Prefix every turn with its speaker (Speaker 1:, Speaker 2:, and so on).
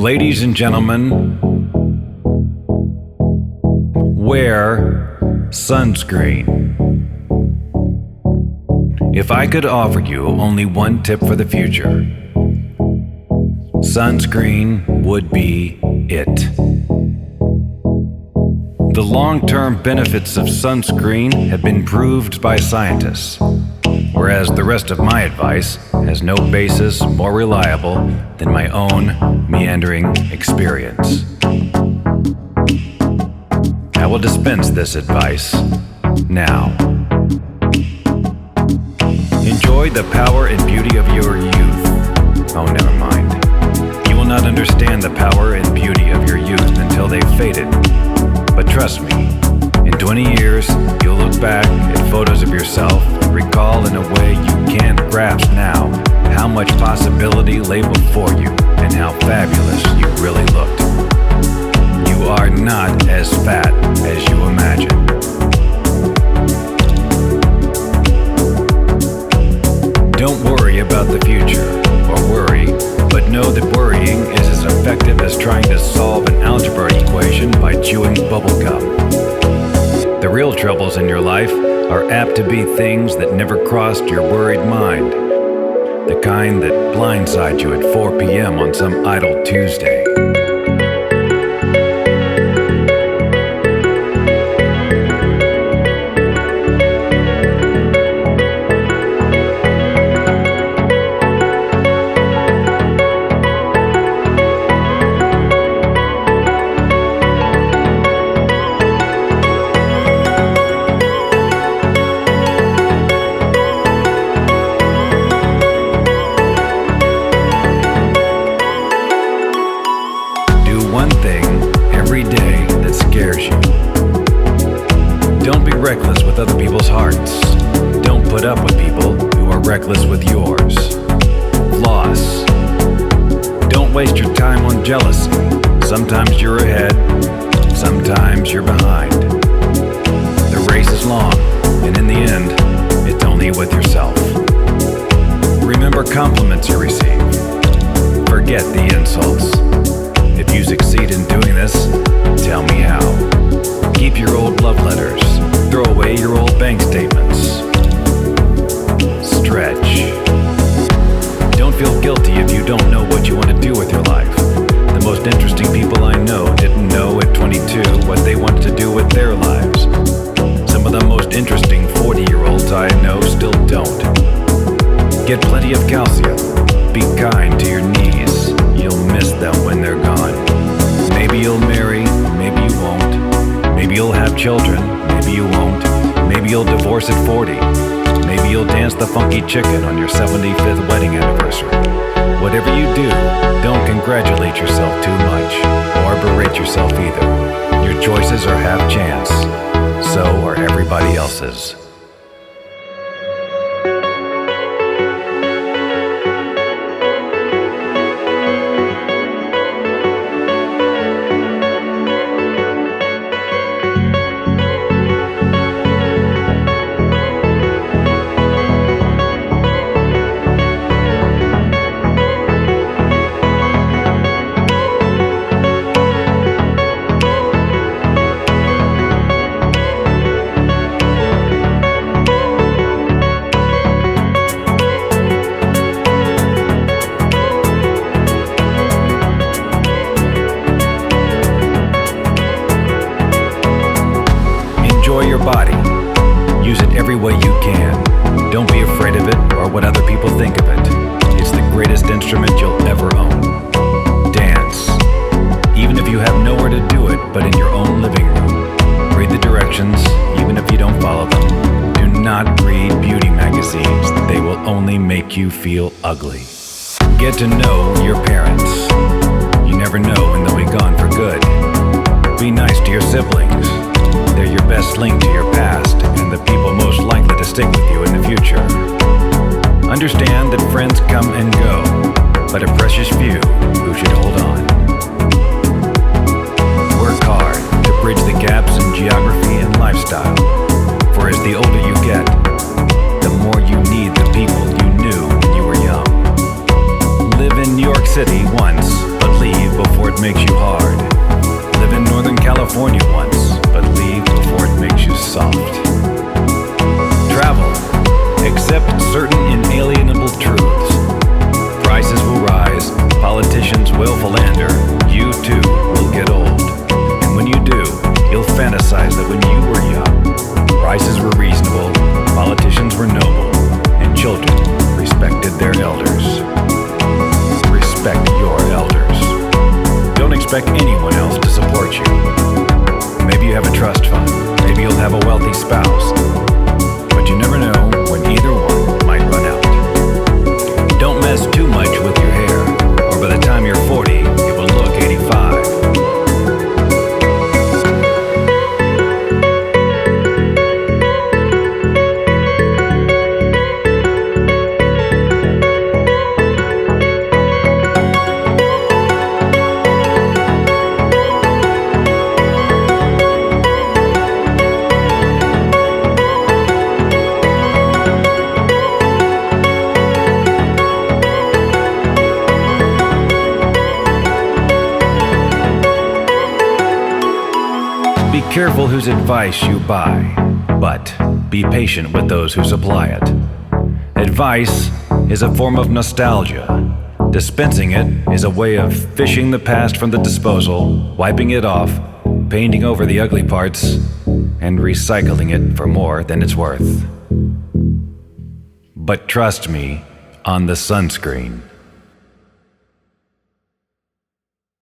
Speaker 1: Ladies and gentlemen, wear sunscreen. If I could offer you only one tip for the future, sunscreen would be it. The long-term benefits of sunscreen have been proved by scientists, whereas the rest of my advice has no basis more reliable than my own meandering experience. I will dispense this advice now. Enjoy the power and beauty of your youth. Oh, never mind. You will not understand the power and beauty of your youth until they've faded. But trust me, in 20 years, you'll look back at photos of yourself and recall in a way you can't grasp now how much possibility lay before you and how fabulous you really looked. You are not as fat as you imagine. Don't worry about the future, or worry, but know that worrying is as effective as trying to solve an algebra equation by chewing bubblegum. The real troubles in your life are apt to be things that never crossed your worried mind. The kind that blindside you at 4 p.m. on some idle Tuesday. Reckless with other people's hearts. Don't put up with people who are reckless with yours. Floss. Don't waste your time on jealousy. Sometimes you're ahead, sometimes you're behind. The race is long, and in the end, it's only with yourself. Remember compliments you receive. Forget the insults. If you succeed in doing this, tell me how. Keep your old love letters. Throw away your old bank statements. Stretch. Don't feel guilty if you don't know what you want to do with your life. The most interesting people I know didn't know at 22 what they wanted to do with their lives. Some of the most interesting 40-year-olds I know still don't. Get plenty of calcium. Be kind to your knees. You'll miss them when they're gone. Maybe you'll marry, maybe you won't. Maybe you'll have children, maybe you won't. Maybe you'll divorce at 40. Maybe you'll dance the funky chicken on your 75th wedding anniversary. Whatever you do, don't congratulate yourself too much, or berate yourself either. Your choices are half chance. So are everybody else's. Enjoy your body. Use it every way you can. Don't be afraid of it or what other people think of it. It's the greatest instrument you'll ever own. Dance. Even if you have nowhere to do it but in your own living room. Read the directions, even if you don't follow them. Do not read beauty magazines. They will only make you feel ugly. Get to know your parents. You never know when they'll be gone for good. Be nice to your siblings. They're your best link to your past and the people most likely to stick with you in the future. Understand that friends come and go, but a precious few who should hold on. Work hard to bridge the gaps in geography and lifestyle, for as the older you get, the more you need the people you knew when you were young. Live in New York City once, but leave before before it makes you hard. Live in Northern California once, but leave before it makes you soft. Travel. Accept certain inalienable truths. Prices will rise, politicians will philander, you too will get old. And when you do, you'll fantasize that when you were young, prices were reasonable, politicians were noble, and children respected their elders. Respect your elders. Don't expect anyone else to support you. Maybe you have a trust fund, maybe you'll have a wealthy spouse, but you never know when either one might run out. Don't mess too much with your hair, or by the time you're 40, it will look 85. Be careful whose advice you buy, but be patient with those who supply it. Advice is a form of nostalgia. Dispensing it is a way of fishing the past from the disposal, wiping it off, painting over the ugly parts, and recycling it for more than it's worth. But trust me on the sunscreen.